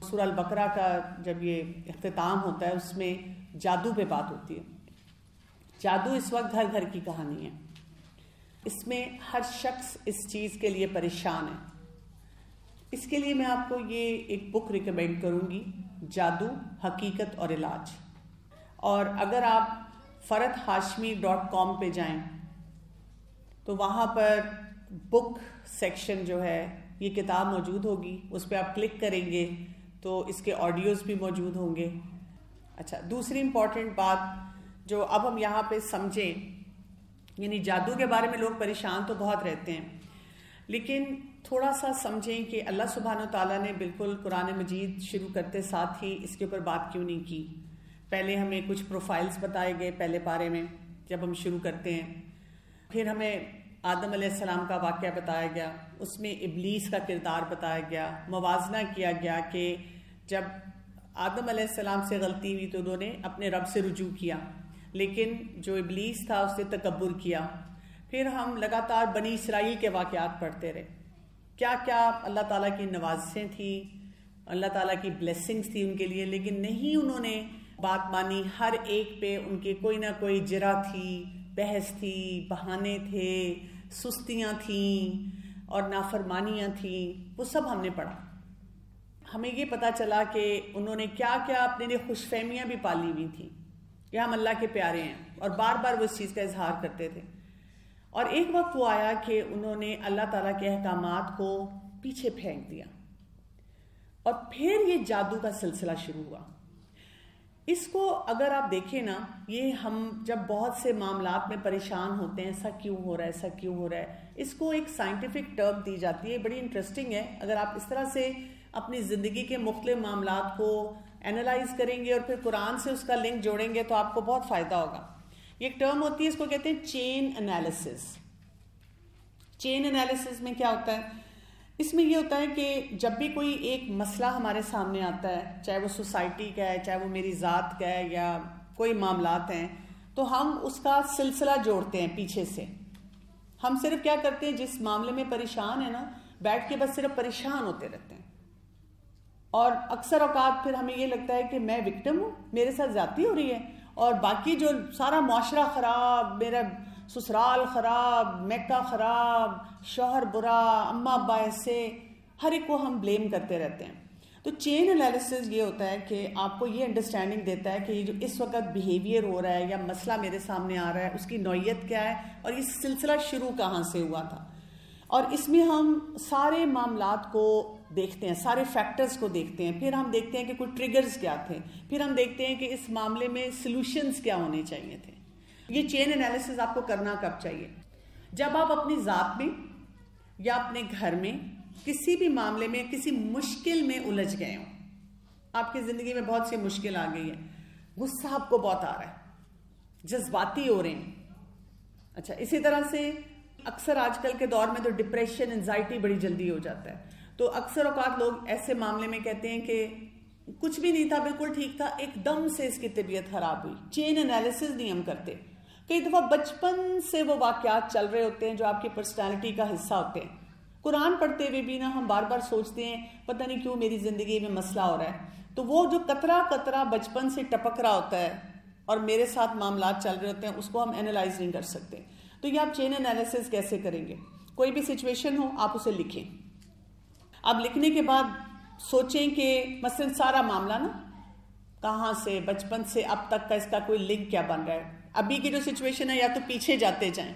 سورہ البقرہ کا جب یہ اختتام ہوتا ہے اس میں جادو پہ بات ہوتی ہے. جادو اس وقت گھر گھر کی کہانی ہے. اس میں ہر شخص اس چیز کے لیے پریشان ہے. اس کے لیے میں آپ کو یہ ایک بک ریکمینڈ کروں گی، جادو حقیقت اور علاج. اور اگر آپ faradhashmi.com پہ جائیں تو وہاں پر بک سیکشن جو ہے یہ کتاب موجود ہوگی. اس پہ آپ کلک کریں گے تو اس کے آڈیوز بھی موجود ہوں گے. اچھا، دوسری امپورٹنٹ بات جو اب ہم یہاں پہ سمجھیں، یعنی جادو کے بارے میں لوگ پریشان تو بہت رہتے ہیں، لیکن تھوڑا سا سمجھیں کہ اللہ سبحانہ و تعالیٰ نے بالکل قرآن مجید شروع کرتے ساتھ ہی اس کے اوپر بات کیوں نہیں کی. پہلے ہمیں کچھ پروفائلز بتائے گئے پہلے پارے میں جب ہم شروع کرتے ہیں، پھر ہمیں آدم علیہ السلام کا واقعہ بتایا گیا، اس میں ابلیس کا کردار بتایا گیا، موازنہ کیا گیا کہ جب آدم علیہ السلام سے غلطی ہوئی تو انہوں نے اپنے رب سے رجوع کیا، لیکن جو ابلیس تھا اس نے تکبر کیا. پھر ہم لگاتار بنی اسرائیل کے واقعات پڑھتے رہے، کیا کیا اللہ تعالیٰ کی نوازشیں تھیں، اللہ تعالیٰ کی بلیسنگز تھی ان کے لیے، لیکن نہیں انہوں نے بات مانی. ہر ایک پہ ان کے کوئی نہ کوئی جرا تھی، بحث تھی، بہانے تھے، سستیاں تھیں اور نافرمانیاں تھیں. وہ سب ہم نے پڑھا. ہمیں یہ پتہ چلا کہ انہوں نے کیا کیا اپنے لیے خوش فہمیاں بھی پالی ہوئی تھیں کہ ہم اللہ کے پیارے ہیں، اور بار بار وہ اس چیز کا اظہار کرتے تھے. اور ایک وقت وہ آیا کہ انہوں نے اللہ تعالیٰ کے احکامات کو پیچھے پھینک دیا، اور پھر یہ جادو کا سلسلہ شروع ہوا. اس کو اگر آپ دیکھیں نا، یہ ہم جب بہت سے معاملات میں پریشان ہوتے ہیں، ایسا کیوں ہو رہا ہے، ایسا کیوں ہو رہا ہے، اس کو ایک سائنٹیفک ٹرم دی جاتی ہے. بڑی انٹرسٹنگ ہے. اگر آپ اس طرح سے اپنی زندگی کے مختلف معاملات کو اینالائز کریں گے اور پھر قرآن سے اس کا لنک جوڑیں گے تو آپ کو بہت فائدہ ہوگا. یہ ایک ٹرم ہوتی ہے، اس کو کہتے ہیں چین انالیسس. چین انالیسس میں کیا ہوتا ہے؟ اس میں یہ ہوتا ہے کہ جب بھی کوئی ایک مسئلہ ہمارے سامنے آتا ہے، چاہے وہ سوسائٹی کا ہے، چاہے وہ میری ذات کا ہے، یا کوئی معاملات ہیں، تو ہم اس کا سلسلہ جوڑتے ہیں پیچھے سے. ہم صرف کیا کرتے ہیں، جس معاملے میں پریشان ہے نا، بیٹھ کے بس صرف پریشان ہوتے رہتے ہیں. اور اکثر اوقات پھر ہمیں یہ لگتا ہے کہ میں وکٹم ہوں، میرے ساتھ زیادتی ہو رہی ہے، اور باقی جو سارا معاشرہ خراب، میرا سسرال خراب، میکہ خراب، شوہر برا، اماں ابا ایسے، ہر ایک کو ہم بلیم کرتے رہتے ہیں. تو چین انالیسس یہ ہوتا ہے کہ آپ کو یہ انڈرسٹینڈنگ دیتا ہے کہ یہ جو اس وقت بیہیویئر ہو رہا ہے یا مسئلہ میرے سامنے آ رہا ہے، اس کی نوعیت کیا ہے اور یہ سلسلہ شروع کہاں سے ہوا تھا. اور اس میں ہم سارے معاملات کو دیکھتے ہیں، سارے فیکٹرز کو دیکھتے ہیں. پھر ہم دیکھتے ہیں کہ کوئی ٹریگرز کیا تھے، پھر ہم دیکھتے ہیں کہ اس معاملے میں سلوشنز کیا ہونے چاہیے تھے. یہ چین انالیسس آپ کو کرنا کب چاہیے؟ جب آپ اپنی ذات میں یا اپنے گھر میں کسی بھی معاملے میں کسی مشکل میں الجھ گئے ہوں. آپ کی زندگی میں بہت سی مشکل آ گئی ہے، غصہ آپ کو بہت آ رہا ہے، جذباتی ہو رہے ہیں. اچھا، اسی طرح سے اکثر آج کل کے دور میں تو ڈپریشن، انزائٹی بڑی جلدی ہو جاتا ہے. تو اکثر اوقات لوگ ایسے معاملے میں کہتے ہیں کہ کچھ بھی نہیں تھا، بالکل ٹھیک تھا، ایک دم سے اس کی طبیعت خراب ہوئی. چین انالیسس نہیں ہم کرتے. کئی دفعہ بچپن سے وہ واقعات چل رہے ہوتے ہیں جو آپ کی پرسنالٹی کا حصہ ہوتے ہیں. قرآن پڑھتے ہوئے بھی نا ہم بار بار سوچتے ہیں پتہ نہیں کیوں میری زندگی میں مسئلہ ہو رہا ہے. تو وہ جو قطرہ قطرہ بچپن سے ٹپک رہا ہوتا ہے اور میرے ساتھ معاملات چل رہے ہوتے ہیں، اس کو ہم اینالائز نہیں کر سکتے. تو یہ آپ چین انالیسس کیسے کریں گے؟ کوئی بھی سچویشن ہو آپ اسے لکھیں. اب لکھنے کے بعد سوچیں کہ مثلا سارا معاملہ نا کہاں سے، بچپن سے اب تک کا اس کا کوئی لنک کیا بن رہا ہے. ابھی کی جو سچویشن ہے یا تو پیچھے جاتے جائیں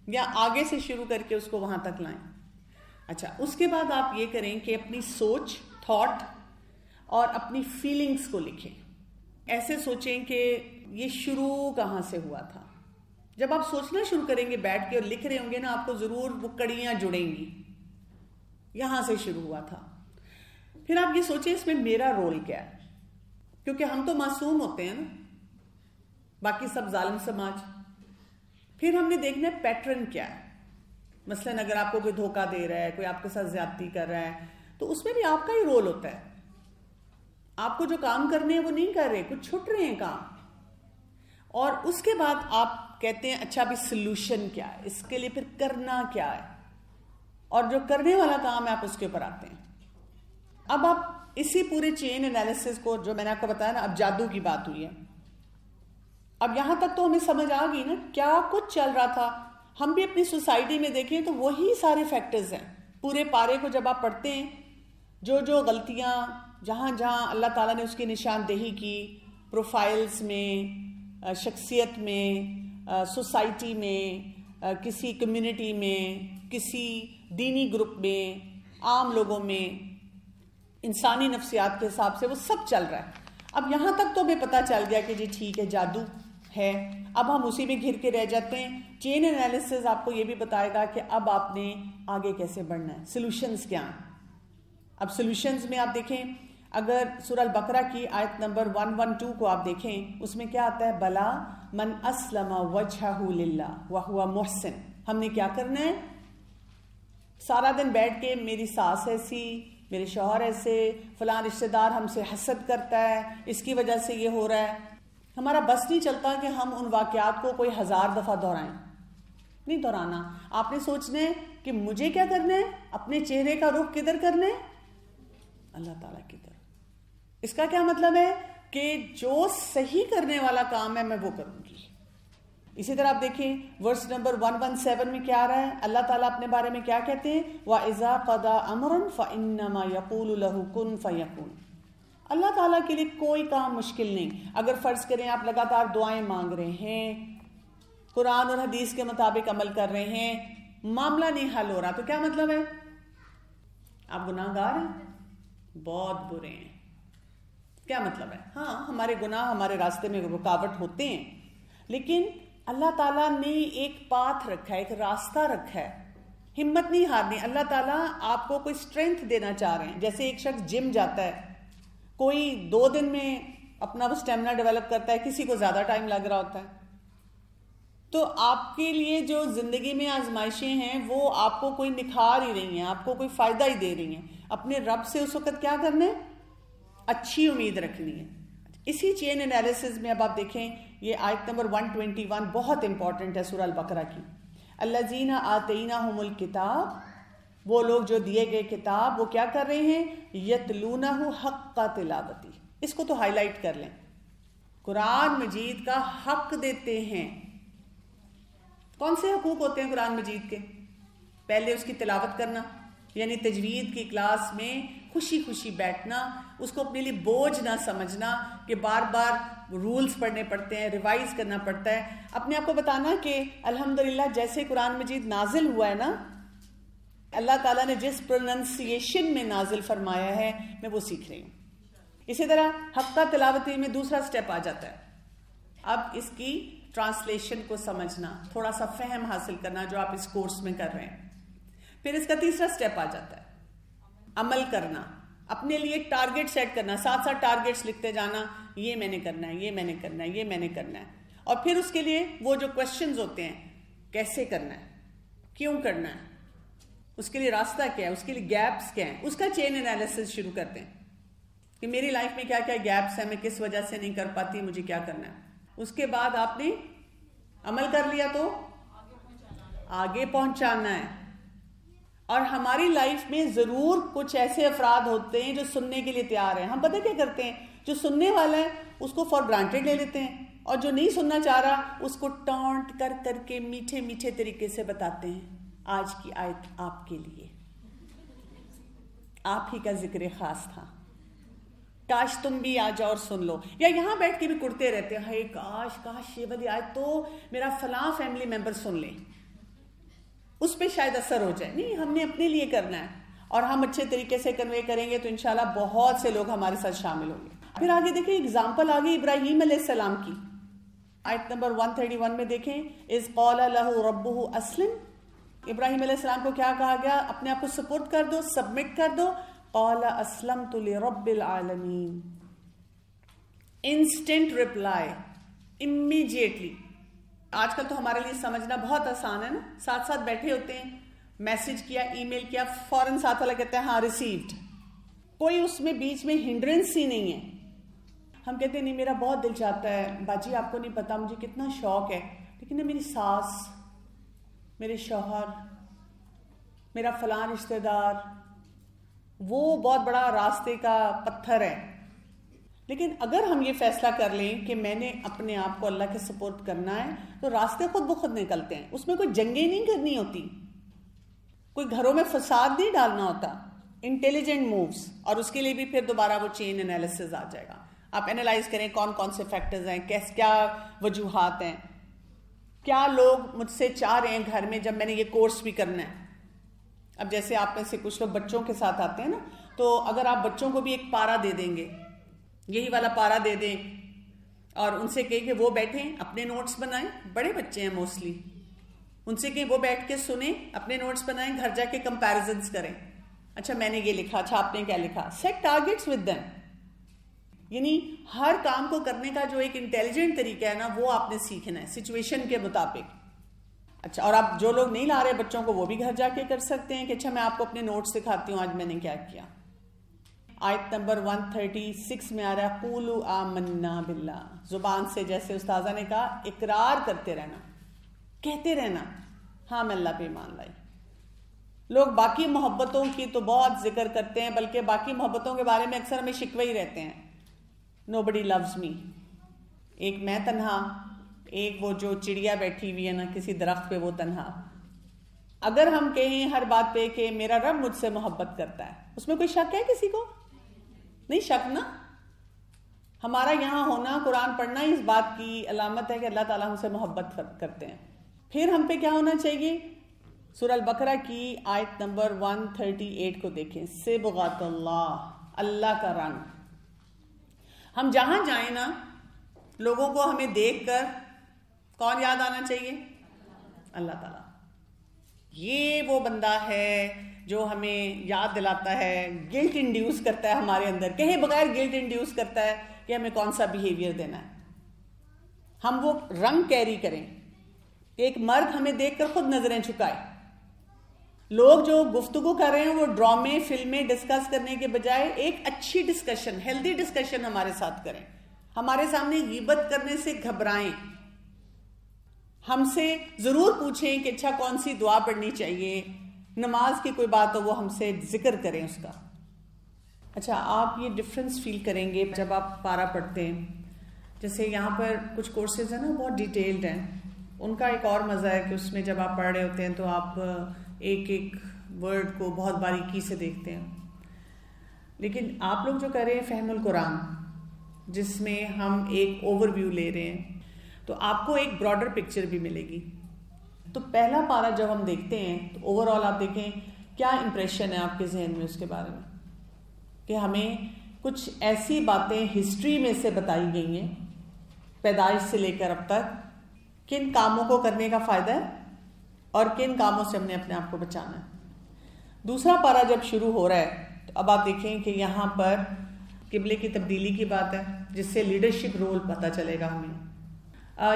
یا آگے سے شروع کر کے اس کو وہاں تک لائیں. اچھا، اس کے بعد آپ یہ کریں کہ اپنی سوچ، تھاٹ اور اپنی فیلنگز کو لکھیں. ایسے سوچیں کہ یہ شروع کہاں سے ہوا تھا. جب آپ سوچنا شروع کریں گے بیٹھ کے اور لکھ رہے ہوں گے نا، آپ کو ضرور وہ کڑیاں جڑیں گی، یہاں سے شروع ہوا تھا. پھر آپ یہ سوچیں اس میں میرا رول کیا ہے، کیونکہ ہم تو معصوم ہوتے ہیں نا، باقی سب ظالم سماج. پھر ہم نے دیکھنا ہے پیٹرن کیا ہے. مثلا اگر آپ کو کوئی دھوکہ دے رہا ہے، کوئی آپ کے ساتھ زیادتی کر رہا ہے، تو اس میں بھی آپ کا ہی رول ہوتا ہے. آپ کو جو کام کرنے ہیں وہ نہیں کر رہے، کچھ چھٹ رہے ہیں کام. اور اس کے بعد آپ کہتے ہیں اچھا ابھی سلوشن کیا ہے، اس کے لیے پھر کرنا کیا ہے، اور جو کرنے والا کام ہے آپ اس کے اوپر آتے ہیں. اب آپ اسی پورے چین انالیسس کو جو میں نے آپ کو بتایا نا، اب جادو کی بات ہوئی ہے. اب یہاں تک تو ہمیں سمجھ آ گئی نا کیا کچھ چل رہا تھا. ہم بھی اپنی سوسائٹی میں دیکھیں تو وہی سارے فیکٹرز ہیں. پورے پارے کو جب آپ پڑھتے ہیں، جو غلطیاں جہاں جہاں اللہ تعالیٰ نے اس کی نشاندہی کی، پروفائلز میں، شخصیت میں، سوسائٹی میں، کسی کمیونٹی میں، کسی دینی گروپ میں، عام لوگوں میں، انسانی نفسیات کے حساب سے وہ سب چل رہا ہے. اب یہاں تک تو ہمیں پتہ چل گیا کہ جی ٹھیک ہے جادو ہے. اب ہم اسی میں گھر کے رہ جاتے ہیں. چین انالیسس آپ کو یہ بھی بتائے گا کہ اب آپ نے آگے کیسے بڑھنا ہے، سلوشنز کیا ہیں. اب سلوشنز میں آپ دیکھیں، اگر سورہ البقرہ کی آیت نمبر 112 کو آپ دیکھیں، اس میں کیا آتا ہے؟ بلا من اسلم وجہہ للہ وہو محسن. ہم نے کیا کرنا ہے؟ سارا دن بیٹھ کے میری ساس ایسی، میرے شوہر ایسے، فلاں رشتہ دار ہم سے حسد کرتا ہے، اس کی وجہ سے یہ ہو رہا ہے. ہمارا بس نہیں چلتا کہ ہم ان واقعات کو کوئی 1000 دفعہ دہرائیں. نہیں دہرانا. آپ نے سوچنا ہے کہ مجھے کیا کرنا ہے، اپنے چہرے کا رخ کدھر کرنا ہے؟ اللہ تعالیٰ کی طرف. اس کا کیا مطلب ہے کہ جو صحیح کرنے والا کام ہے میں وہ کروں گی. اسی طرح آپ دیکھیں ورس نمبر 117 میں کیا آ رہا ہے. اللہ تعالیٰ اپنے بارے میں کیا کہتے ہیں؟ وَإِذَا قَضَى أَمْرًا فَإِنَّمَا يَقُولُ لَهُ كُن فَيَكُونُ. اللہ تعالیٰ کے لیے کوئی کام مشکل نہیں. اگر فرض کریں آپ لگاتار دعائیں مانگ رہے ہیں، قرآن اور حدیث کے مطابق عمل کر رہے ہیں، معاملہ نہیں حل ہو رہا، تو کیا مطلب ہے؟ آپ گناہ گار ہیں، بہت برے ہیں. کیا مطلب ہے؟ ہاں ہمارے گناہ ہمارے راستے میں رکاوٹ ہوتے ہیں، لیکن اللہ تعالیٰ نے ایک پاتھ رکھا ہے، ایک راستہ رکھا ہے. ہمت نہیں ہارنی. اللہ تعالیٰ آپ کو کوئی اسٹرینتھ دینا چاہ رہے ہیں. جیسے ایک شخص جم جاتا ہے، کوئی 2 دن میں اپنا وہ اسٹیمنا ڈیولپ کرتا ہے، کسی کو زیادہ ٹائم لگ رہا ہوتا ہے. تو آپ کے لیے جو زندگی میں آزمائشیں ہیں وہ آپ کو کوئی نکھار ہی رہی ہیں، آپ کو کوئی فائدہ ہی دے رہی ہیں. اپنے رب سے اس وقت کیا کرنا ہے؟ اچھی امید رکھنی ہے. اسی چین انالیسز میں اب آپ دیکھیں یہ آیت نمبر 121 بہت امپورٹنٹ ہے سورہ البقرہ کی. الذین آتیناہم الکتاب، وہ لوگ جو دیے گئے کتاب وہ کیا کر رہے ہیں؟ یتلونہ حق تلاوتی. اس کو تو ہائی لائٹ کر لیں. قرآن مجید کا حق دیتے ہیں. کون سے حقوق ہوتے ہیں قرآن مجید کے؟ پہلے اس کی تلاوت کرنا، یعنی تجوید کی کلاس میں خوشی خوشی بیٹھنا، اس کو اپنے لیے بوجھ نہ سمجھنا کہ بار بار رولز پڑھنے پڑتے ہیں، ریوائز کرنا پڑتا ہے. اپنے آپ کو بتانا کہ الحمدللہ جیسے قرآن مجید نازل ہوا ہے نا، اللہ تعالیٰ نے جس پروننسیشن میں نازل فرمایا ہے میں وہ سیکھ رہی ہوں. اسی طرح حقہ تلاوتی میں دوسرا سٹیپ آ جاتا ہے. اب اس کی ٹرانسلیشن کو سمجھنا، تھوڑا سا فہم حاصل کرنا جو آپ اس کورس میں کر رہے ہیں. پھر اس کا تیسرا سٹیپ آ جاتا ہے عمل کرنا، اپنے لیے ٹارگٹ سیٹ کرنا، ساتھ ساتھ ٹارگٹس لکھتے جانا، یہ میں نے کرنا ہے، یہ میں نے کرنا ہے، یہ میں نے کرنا ہے. اور پھر اس کے لیے وہ جو کوشچنز ہوتے ہیں، کیسے کرنا ہے، کیوں کرنا ہے، اس کے لیے راستہ کیا ہے، اس کے لیے گیپس کیا ہیں، اس کا چین انالیسس شروع کرتے ہیں کہ میری لائف میں کیا کیا گیپس ہیں، میں کس وجہ سے نہیں کر پاتی، مجھے کیا کرنا ہے. اس کے بعد آپ نے عمل کر لیا تو آگے پہنچانا ہے. اور ہماری لائف میں ضرور کچھ ایسے افراد ہوتے ہیں جو سننے کے لیے تیار ہیں. ہم پتہ کیا کرتے ہیں؟ جو سننے والا ہے اس کو فار گرانٹیڈ لے لیتے ہیں، اور جو نہیں سننا چاہ رہا اس کو ٹانٹ کر کر کے میٹھے میٹھے طریقے سے بتاتے ہیں آج کی آیت آپ کے لیے، آپ ہی کا ذکر خاص تھا، کاش تم بھی آ جاؤ اور سن لو. یا یہاں بیٹھ کے بھی کرتے رہتے ہیں، ہائے کاش کاش یہ والی آیت تو میرا فلاں فیملی ممبر سن لے، اس پہ شاید اثر ہو جائے. نہیں، ہم نے اپنے لیے کرنا ہے، اور ہم اچھے طریقے سے کنوے کریں گے تو انشاءاللہ بہت سے لوگ ہمارے ساتھ شامل ہوں گے. پھر آگے دیکھیں اگزامپل آگے ابراہیم علیہ السلام کی. آیت نمبر 131 میں دیکھیں اذ قال له ربه اسلم. ابراہیم علیہ السلام کو کیا کہا گیا؟ اپنے آپ کو سپورٹ کر دو، سبمٹ کر دو. قال اسلمت لرب العالمین. Instant reply, immediately. آج کل تو ہمارے لیے سمجھنا بہت آسان ہے نا، ساتھ ساتھ بیٹھے ہوتے ہیں، میسج کیا، ای میل کیا، فوراً ساتھ والا کہتا ہے ہاں ریسیوڈ. کوئی اس میں بیچ میں ہنڈرنس ہی نہیں ہے. ہم کہتے ہیں نہیں میرا بہت دل چاہتا ہے باجی، آپ کو نہیں پتا مجھے کتنا شوق ہے، لیکن میری ساس، میرے شوہر، میرا فلاں رشتہ دار، وہ بہت بڑا راستے کا پتھر ہے. لیکن اگر ہم یہ فیصلہ کر لیں کہ میں نے اپنے آپ کو اللہ کے سپورٹ کرنا ہے تو راستے خود بخود نکلتے ہیں. اس میں کوئی جنگیں نہیں کرنی ہوتی, کوئی گھروں میں فساد نہیں ڈالنا ہوتا. انٹیلیجنٹ مووز, اور اس کے لیے بھی پھر دوبارہ وہ چین انالیسز آ جائے گا. آپ انالائز کریں کون کون سے فیکٹرز ہیں, کیا وجوہات ہیں, کیا لوگ مجھ سے چاہ رہے ہیں گھر میں جب میں نے یہ کورس بھی کرنا ہے. اب جیسے آپ میں سے کچھ لوگ بچوں کے ساتھ آتے ہیں نا, تو اگر آپ بچوں کو بھی ایک پارا دے دیں گے, یہی والا پارا دے دیں, اور ان سے کہیں کہ وہ بیٹھیں اپنے نوٹس بنائیں, بڑے بچے ہیں موسٹلی, ان سے کہیں وہ بیٹھ کے سنیں, اپنے نوٹس بنائیں, گھر جا کے کمپیریزنز کریں. اچھا میں نے یہ لکھا, اچھا آپ نے کیا لکھا. Set targets with them. یعنی ہر کام کو کرنے کا جو ایک انٹیلیجنٹ طریقہ ہے نا, وہ آپ نے سیکھنا ہے سچویشن کے مطابق. اچھا, اور آپ جو لوگ نہیں لا رہے بچوں کو, وہ بھی گھر جا کے کر سکتے ہیں کہ اچھا میں آپ کو اپنے نوٹس دکھاتی ہوں آج میں نے کیا کیا. آیت نمبر 136 میں آ رہا ہے قولوا آمنا باللہ. زبان سے جیسے استاذہ نے کہا اقرار کرتے رہنا, کہتے رہنا ہاں میں اللہ پہ ایمان لائی. لوگ باقی محبتوں کی تو بہت ذکر کرتے ہیں, بلکہ باقی محبتوں کے بارے میں اکثر ہمیں شکوے ہی رہتے ہیں. nobody loves me. ایک میں تنہا, ایک وہ جو چڑیا بیٹھی ہوئی ہے نا کسی درخت پہ, وہ تنہا. اگر ہم کہیں ہر بات پہ کہ میرا رب مجھ سے محبت کرتا ہے, اس میں کوئی شک ہے کسی کو؟ نہیں شک نا. ہمارا یہاں ہونا, قرآن پڑھنا ہی اس بات کی علامت ہے کہ اللہ تعالیٰ ہم سے محبت کرتے ہیں. پھر ہم پہ کیا ہونا چاہیے؟ سورہ البقرہ کی آیت نمبر 138 کو دیکھیں. صبغۃ اللہ, اللہ کا رنگ. ہم جہاں جائیں نا, لوگوں کو ہمیں دیکھ کر کون یاد آنا چاہیے؟ اللہ تعالیٰ. یہ وہ بندہ ہے جو ہمیں یاد دلاتا ہے, گلٹ انڈیوس کرتا ہے ہمارے اندر, کہیں بغیر گلٹ انڈیوس کرتا ہے کہ ہمیں کون سا بیہیویئر دینا ہے. ہم وہ رنگ کیری کریں. ایک مرد ہمیں دیکھ کر خود نظریں جھکائے. لوگ جو گفتگو کر رہے ہیں وہ ڈرامے فلمیں ڈسکس کرنے کے بجائے ایک اچھی ڈسکشن, ہیلدی ڈسکشن ہمارے ساتھ کریں. ہمارے سامنے غیبت کرنے سے گھبرائیں. ہم سے ضرور پوچھیں کہ اچھا کون سی دعا پڑھنی چاہیے, نماز کی کوئی بات ہو وہ ہم سے ذکر کریں اس کا. اچھا آپ یہ ڈفرنس فیل کریں گے جب آپ پارا پڑھتے ہیں. جیسے یہاں پر کچھ کورسز ہیں نا بہت ڈیٹیلڈ ہیں, ان کا ایک اور مزہ ہے کہ اس میں جب آپ پڑھ رہے ہوتے ہیں تو آپ ایک ایک ورڈ کو بہت باریکی سے دیکھتے ہیں. لیکن آپ لوگ جو کر رہے ہیں فہم القرآن, جس میں ہم ایک اوور ویو لے رہے ہیں, تو آپ کو ایک براڈر پکچر بھی ملے گی. تو پہلا پارا جب ہم دیکھتے ہیں تو اوور آل آپ دیکھیں کیا امپریشن ہے آپ کے ذہن میں اس کے بارے میں, کہ ہمیں کچھ ایسی باتیں ہسٹری میں سے بتائی گئی ہیں پیدائش سے لے کر اب تک, کن کاموں کو کرنے کا فائدہ ہے اور کن کاموں سے ہم نے اپنے آپ کو بچانا ہے. دوسرا پارا جب شروع ہو رہا ہے تو اب آپ دیکھیں کہ یہاں پر قبلے کی تبدیلی کی بات ہے, جس سے لیڈرشپ رول پتہ چلے گا ہمیں.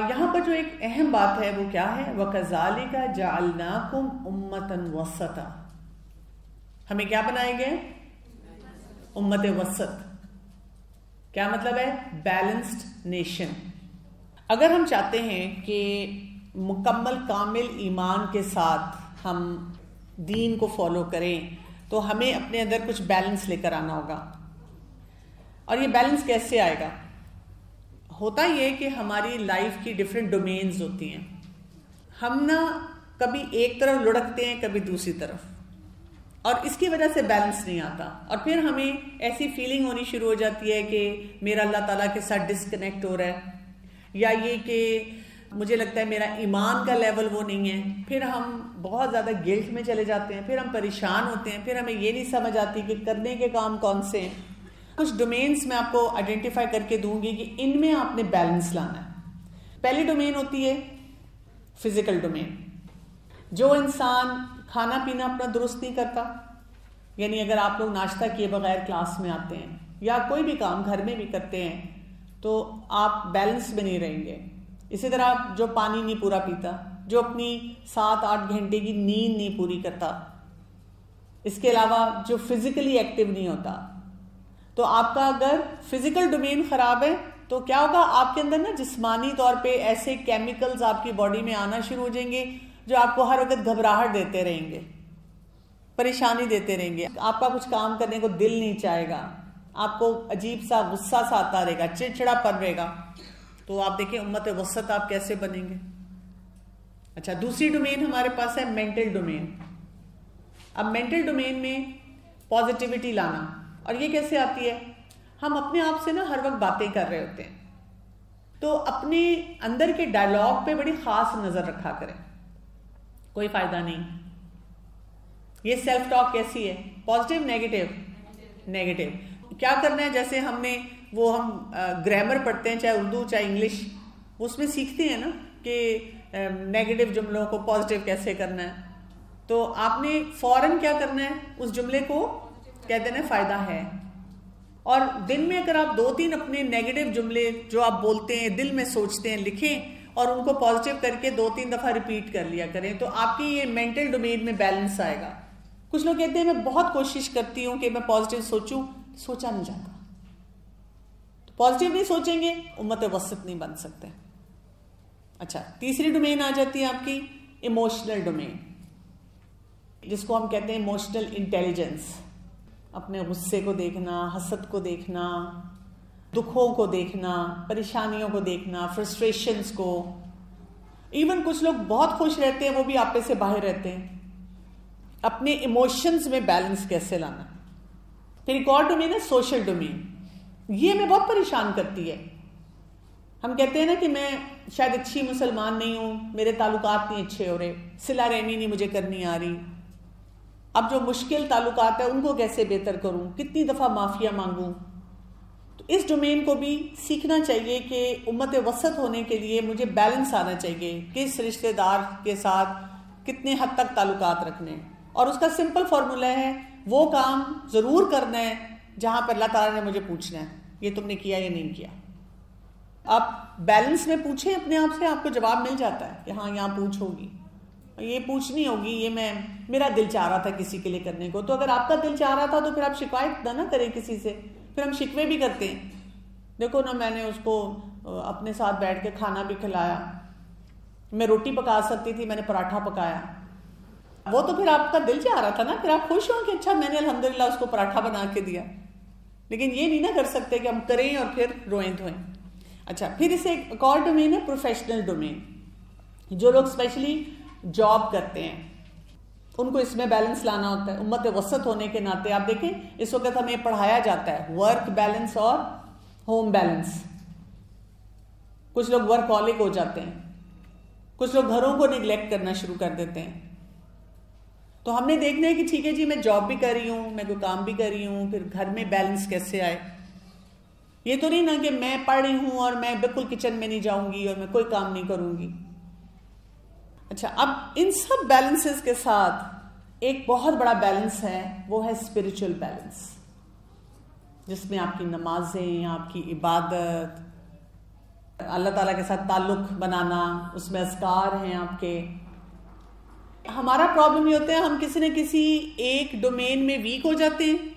یہاں پر جو ایک اہم بات ہے وہ کیا ہے؟ وَكَذَلِكَ جَعَلْنَاكُمْ أُمَّةً وَسَطًا. ہمیں کیا بنائے گئے؟ امت وسط. کیا مطلب ہے؟ Balanced nation. اگر ہم چاہتے ہیں کہ مکمل کامل ایمان کے ساتھ ہم دین کو فالو کریں تو ہمیں اپنے اندر کچھ بیلنس لے کر آنا ہوگا. اور یہ بیلنس کیسے آئے گا؟ ہوتا یہ کہ ہماری لائف کی ڈفرینٹ ڈومینز ہوتی ہیں. ہم نا کبھی ایک طرف لڑکتے ہیں کبھی دوسری طرف, اور اس کی وجہ سے بیلنس نہیں آتا, اور پھر ہمیں ایسی فیلنگ ہونی شروع ہو جاتی ہے کہ میرا اللہ تعالیٰ کے ساتھ ڈسکنیکٹ ہو رہا ہے, یا یہ کہ مجھے لگتا ہے میرا ایمان کا لیول وہ نہیں ہے. پھر ہم بہت زیادہ گلٹ میں چلے جاتے ہیں, پھر ہم پریشان ہوتے ہیں, پھر ہمیں یہ نہیں سمجھ آتی کہ کرنے کے کام کون سے ہیں. کچھ ڈومینز میں آپ کو آئیڈینٹیفائی کر کے دوں گی کہ ان میں آپ نے بیلنس لانا ہے. پہلی ڈومین ہوتی ہے فزیکل ڈومین. جو انسان کھانا پینا اپنا درست نہیں کرتا, یعنی اگر آپ لوگ ناشتہ کیے بغیر کلاس میں آتے ہیں یا کوئی بھی کام گھر میں بھی کرتے ہیں تو آپ بیلنس میں نہیں رہیں گے. اسی طرح جو پانی نہیں پورا پیتا, جو اپنی 7-8 گھنٹے کی نیند نہیں پوری کرتا, اس کے علاوہ جو فزیکلی ایکٹیو نہیں ہوتا, تو آپ کا اگر فزیکل ڈومین خراب ہے تو کیا ہوگا؟ آپ کے اندر نا جسمانی طور پہ ایسے کیمیکلز آپ کی باڈی میں آنا شروع ہو جائیں گے جو آپ کو ہر وقت گھبراہٹ دیتے رہیں گے. پریشانی دیتے رہیں گے، آپ کا کچھ کام کرنے کو دل نہیں چاہے گا، آپ کو عجیب سا غصہ سا آتا رہے گا، چڑچڑا پن رہے گا، تو آپ دیکھیں امت وسط آپ کیسے بنیں گے۔ اچھا، دوسری ڈومین ہمارے پاس ہے مینٹل ڈومین۔ اب مینٹل ڈومین میں پازیٹیوٹی لانا، اور یہ کیسے آتی ہے؟ ہم اپنے آپ سے نا ہر وقت باتیں کر رہے ہوتے ہیں، تو اپنے اندر کے ڈائلاگ پہ بڑی خاص نظر رکھا کریں، کوئی فائدہ نہیں۔ یہ سیلف ٹاک کیسی ہے؟ Positive negative? نیگیٹو۔ کیا کرنا ہے؟ جیسے ہم گرامر پڑھتے ہیں، چاہے اردو چاہے انگلش، اس میں سیکھتے ہیں نا کہ نیگیٹو جملوں کو پازیٹیو کیسے کرنا ہے، تو آپ نے فوراً کیا کرنا ہے؟ اس جملے کو کہہ دینا فائدہ ہے، اور دن میں اگر آپ 2-3 اپنے نیگیٹو جملے جو آپ بولتے ہیں، دل میں سوچتے ہیں، لکھیں اور ان کو پازیٹیو کر کے 2-3 دفعہ ریپیٹ کر لیا کریں، تو آپ کی یہ مینٹل ڈومین میں بیلنس آئے گا۔ کچھ لوگ کہتے ہیں میں بہت کوشش کرتی ہوں کہ میں پازیٹیو سوچوں، سوچا نہیں جاتا۔ تو پازیٹیو نہیں سوچیں گے، امت وسط نہیں بن سکتے۔ اچھا، تیسری ڈومین آ جاتی ہے آپ کی ایموشنل ڈومین، جس کو ہم کہتے ہیں ایموشنل انٹیلیجنس۔ اپنے غصے کو دیکھنا، حسد کو دیکھنا، دکھوں کو دیکھنا، پریشانیوں کو دیکھنا، فرسٹریشنز کو۔ ایون کچھ لوگ بہت خوش رہتے ہیں، وہ بھی آپے سے باہر رہتے ہیں۔ اپنے ایموشنز میں بیلنس کیسے لانا۔ پھر ایک اور ڈومین ہے سوشل ڈومین، یہ ہمیں بہت پریشان کرتی ہے۔ ہم کہتے ہیں نا کہ میں شاید اچھی مسلمان نہیں ہوں، میرے تعلقات نہیں اچھے ہو رہے، صلہ رحمی نہیں مجھے کرنی آ رہی، اب جو مشکل تعلقات ہیں ان کو کیسے بہتر کروں، کتنی دفعہ معافیاں مانگوں۔ تو اس ڈومین کو بھی سیکھنا چاہیے کہ امت وسط ہونے کے لیے مجھے بیلنس آنا چاہیے، کس رشتہ دار کے ساتھ کتنے حد تک تعلقات رکھنے، اور اس کا سمپل فارمولا ہے وہ کام ضرور کرنا ہے جہاں پر اللہ تعالیٰ نے مجھے پوچھنا ہے یہ تم نے کیا یا نہیں کیا۔ آپ بیلنس میں پوچھیں اپنے آپ سے، آپ کو جواب مل جاتا ہے کہ ہاں یہاں پوچھ ہوگی، یہ پوچھنی ہوگی، یہ میرا دل چاہ رہا تھا کسی کے لیے کرنے کو۔ تو اگر آپ کا دل چاہ رہا تھا تو پھر آپ شکایت نہ کریں کسی سے، پھر ہم شکوے بھی کرتے ہیں، دیکھو نا میں نے اس کو اپنے ساتھ بیٹھ کے کھانا بھی کھلایا، میں روٹی پکا سکتی تھی، میں نے پراٹھا پکایا، وہ تو پھر آپ کا دل چاہ رہا تھا نا، پھر آپ خوش ہوں کہ اچھا میں نے الحمدللہ اس کو پراٹھا بنا کے دیا۔ لیکن یہ نہیں نہ کر سکتے کہ ہم کریں اور پھر روئیں دھوئیں۔ اچھا، پھر اسے ایک اور ڈومین ہے پروفیشنل ڈومین، جو لوگ اسپیشلی جاب کرتے ہیں ان کو اس میں بیلنس لانا ہوتا ہے۔ امت وسط ہونے کے ناطے آپ دیکھیں اس وقت ہمیں پڑھایا جاتا ہے ورک بیلنس اور ہوم بیلنس۔ کچھ لوگ ورک ہالک ہو جاتے ہیں، کچھ لوگ گھروں کو نیگلیکٹ کرنا شروع کر دیتے ہیں۔ تو ہم نے دیکھنا ہے کہ ٹھیک ہے جی میں جاب بھی کر رہی ہوں، میں کوئی کام بھی کر رہی ہوں، پھر گھر میں بیلنس کیسے آئے۔ یہ تو نہیں نا کہ میں پڑھ رہی ہوں اور میں بالکل کچن میں نہیں جاؤں گی اور میں کوئی کام نہیں کروں گی۔ اچھا، اب ان سب بیلنسز کے ساتھ ایک بہت بڑا بیلنس ہے، وہ ہے اسپرچل بیلنس، جس میں آپ کی نمازیں، آپ کی عبادت، اللہ تعالیٰ کے ساتھ تعلق بنانا، اس میں اذکار ہیں آپ کے۔ ہمارا پرابلم یہ ہوتا ہے ہم کسی نہ کسی ایک ڈومین میں ویک ہو جاتے ہیں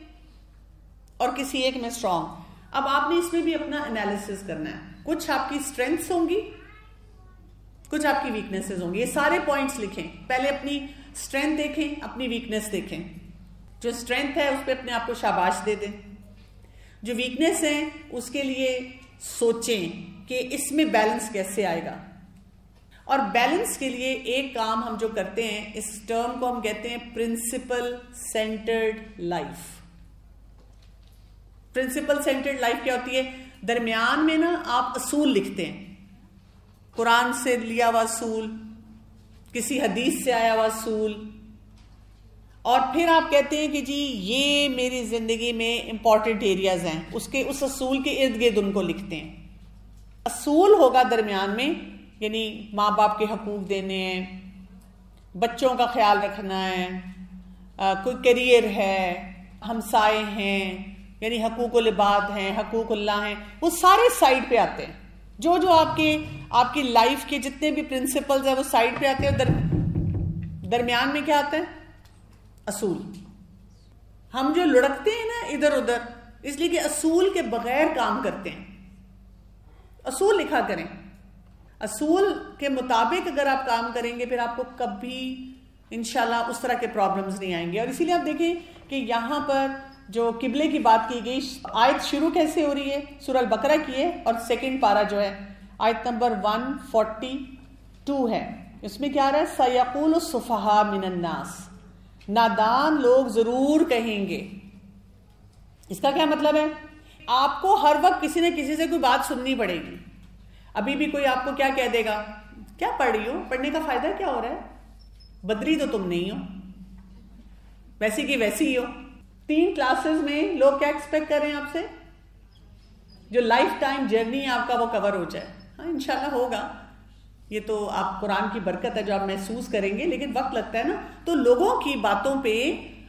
اور کسی ایک میں اسٹرانگ۔ اب آپ نے اس میں بھی اپنا انالیسس کرنا ہے، کچھ آپ کی اسٹرینگثs ہوں گی، کچھ آپ کی ویکنیسز ہوں گی۔ یہ سارے پوائنٹس لکھیں، پہلے اپنی اسٹرینتھ دیکھیں، اپنی ویکنیس دیکھیں۔ جو اسٹرینتھ ہے اس پہ اپنے آپ کو شاباش دے دیں، جو ویکنیس ہے اس کے لیے سوچیں کہ اس میں بیلنس کیسے آئے گا۔ اور بیلنس کے لیے ایک کام ہم جو کرتے ہیں، اس ٹرم کو ہم کہتے ہیں principle centred life. Principle centred life کیا ہوتی ہے؟ درمیان میں نا آپ اصول لکھتے ہیں، قرآن سے لیا ہوا اصول، کسی حدیث سے آیا ہوا اصول، اور پھر آپ کہتے ہیں کہ جی یہ میری زندگی میں امپورٹنٹ ایریاز ہیں، اس اصول کے ارد گرد ان کو لکھتے ہیں۔ اصول ہوگا درمیان میں، یعنی ماں باپ کے حقوق دینے ہیں، بچوں کا خیال رکھنا ہے، کوئی کیریئر ہے، ہمسائے ہیں، یعنی حقوق العباد ہیں، حقوق اللہ ہیں، وہ سارے سائڈ پہ آتے ہیں۔ جو آپ کی لائف کے جتنے بھی پرنسپلز ہیں وہ سائڈ پہ آتے ہیں، درمیان میں کیا آتا ہے؟ اصول۔ ہم جو لڑکتے ہیں نا ادھر ادھر، اس لیے کہ اصول کے بغیر کام کرتے ہیں۔ اصول لکھا کریں، اصول کے مطابق اگر آپ کام کریں گے پھر آپ کو کبھی انشاءاللہ اس طرح کے پرابلمز نہیں آئیں گے. اور اسی لیے آپ دیکھیں کہ یہاں پر جو قبلے کی بات کی گئی، آیت شروع کیسے ہو رہی ہے؟ سورہ البقرہ کی ہے، اور سیکنڈ پارہ جو ہے آیت نمبر 142 ہے. اس میں کیا آ رہا ہے؟ سَيَقُولُ السُّفَهَاءُ مِنَ النَّاسِ، نادان لوگ ضرور کہیں گے. اس کا کیا مطلب ہے؟ آپ کو ہر وقت کسی نہ کسی سے کوئی بات سننی پڑے گی. ابھی بھی کوئی آپ کو کیا کہہ دے گا، کیا پڑھ رہی ہو، پڑھنے کا فائدہ کیا ہو رہا ہے، بدری تو تم نہیں ہو، ویسی کی ویسی ہی ہو. 3 کلاسز میں لوگ کیا ایکسپیکٹ کر رہے ہیں آپ سے؟ جو لائف ٹائم جرنی ہے آپ کا وہ کور ہو جائے. ہاں انشاءاللہ ہوگا، یہ تو آپ قرآن کی برکت ہے جو آپ محسوس کریں گے، لیکن وقت لگتا ہے نا. تو لوگوں کی باتوں پہ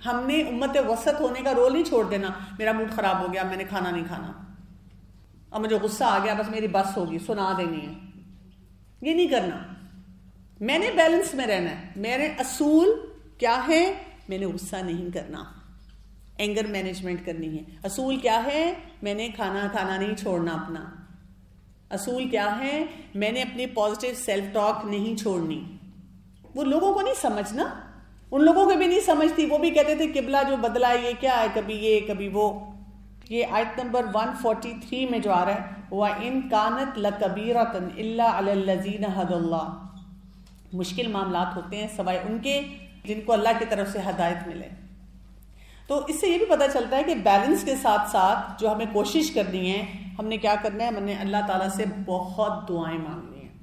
ہم نے امت وسط ہونے کا رول نہیں چھوڑ دینا. میرا موڈ خراب ہو گیا، میں نے کھانا نہیں کھانا، اب مجھے غصہ آ گیا، بس میری بس ہوگی، سنا دینی ہے. یہ نہیں کرنا. میں نے بیلنس میں رہنا ہے. میرے اصول کیا ہے؟ میں نے غصہ نہیں کرنا، اینگر مینجمنٹ کرنی ہے. اصول کیا ہے؟ میں نے کھانا نہیں چھوڑنا اپنا. اصول کیا ہے؟ میں نے اپنی پازیٹیو سیلف ٹاک نہیں چھوڑنی. وہ لوگوں کو نہیں سمجھنا، ان لوگوں کو بھی نہیں سمجھتی. وہ بھی کہتے تھے قبلہ جو بدلا یہ کیا ہے، کبھی یہ کبھی وہ. یہ آیت نمبر 143 میں جو آ رہا ہے، وَإِن كَانَتْ لَكَبِيرَةً إِلَّا عَلَى الَّذِينَ هَدَى اللَّهُ، مشکل معاملات ہوتے ہیں سوائے ان کے جن کو اللہ کی طرف سے ہدایت ملے. تو اس سے یہ بھی پتہ چلتا ہے کہ بیلنس کے ساتھ ساتھ جو ہمیں کوشش کرنی ہے، ہم نے کیا کرنا ہے؟ ہم نے اللہ تعالیٰ سے بہت دعائیں مانگنی ہیں،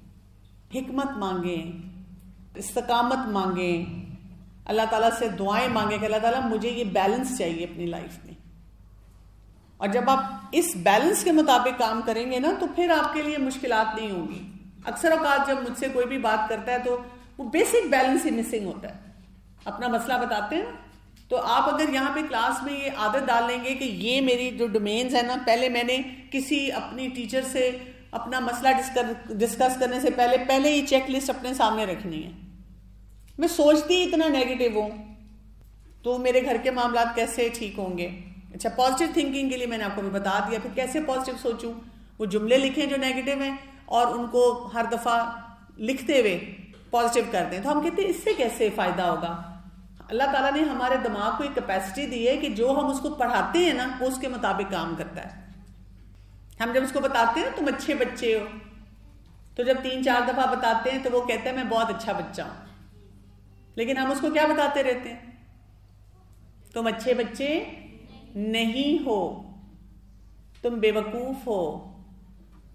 حکمت مانگیں، استقامت مانگیں، اللہ تعالیٰ سے دعائیں مانگیں کہ اللہ تعالیٰ مجھے یہ بیلنس چاہیے اپنی لائف میں. اور جب آپ اس بیلنس کے مطابق کام کریں گے نا تو پھر آپ کے لیے مشکلات نہیں ہوں گی. اکثر اوقات جب مجھ سے کوئی بھی بات کرتا ہے تو وہ بیسک بیلنس ہی مسنگ ہوتا ہے. اپنا مسئلہ بتاتے ہیں تو آپ اگر یہاں پہ کلاس میں یہ عادت ڈال لیں گے کہ یہ میری جو ڈومینز ہیں نا، پہلے میں نے کسی اپنی ٹیچر سے اپنا مسئلہ ڈسکس کرنے سے پہلے یہ چیک لسٹ اپنے سامنے رکھنی ہے. میں سوچتی اتنا نیگیٹو ہوں تو میرے گھر کے معاملات کیسے ٹھیک ہوں گے. اچھا، پازیٹیو تھنکنگ کے لیے میں نے آپ کو بھی بتا دیا. پھر کیسے پازیٹیو سوچوں؟ وہ جملے لکھیں جو نیگیٹو ہیں اور ان کو ہر دفعہ لکھتے ہوئے پازیٹیو کر دیں. تو ہم کہتے ہیں اس سے کیسے فائدہ ہوگا؟ اللہ تعالیٰ نے ہمارے دماغ کو ایک کیپیسٹی دی ہے کہ جو ہم اس کو پڑھاتے ہیں نا وہ اس کے مطابق کام کرتا ہے. ہم جب اس کو بتاتے ہیں نا تم اچھے بچے ہو، تو جب 3-4 دفعہ بتاتے ہیں تو وہ کہتا ہے میں بہت اچھا بچہ ہوں. لیکن ہم اس کو کیا بتاتے رہتے ہیں؟ تم اچھے بچے نہیں ہو، تم بے وقوف ہو،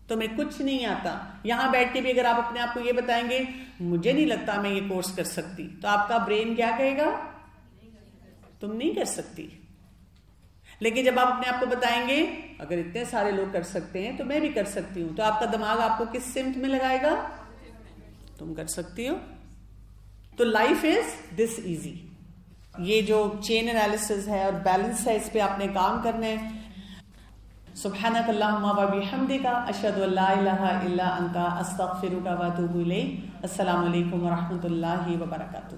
تمہیں کچھ نہیں آتا. یہاں بیٹھ کے بھی اگر آپ اپنے آپ کو یہ بتائیں گے مجھے نہیں لگتا میں یہ کورس کر سکتی، تو آپ کا برین کیا کہے گا؟ تم نہیں کر سکتی. لیکن جب آپ اپنے آپ کو بتائیں گے اگر اتنے سارے لوگ کر سکتے ہیں تو میں بھی کر سکتی ہوں، تو آپ کا دماغ آپ کو کس سمت میں لگائے گا؟ تم کر سکتی ہو. تو لائف از دس ایزی. یہ جو چین انالیسز ہے اور بیلنس ہے، اس پہ آپ نے کام کرنا ہے. سبحانک اللہم و بحمدک، اشہد ان لا الہ الا انت، استغفرک و اتوب الیک. السلام علیکم و رحمۃ اللہ وبرکاتہ.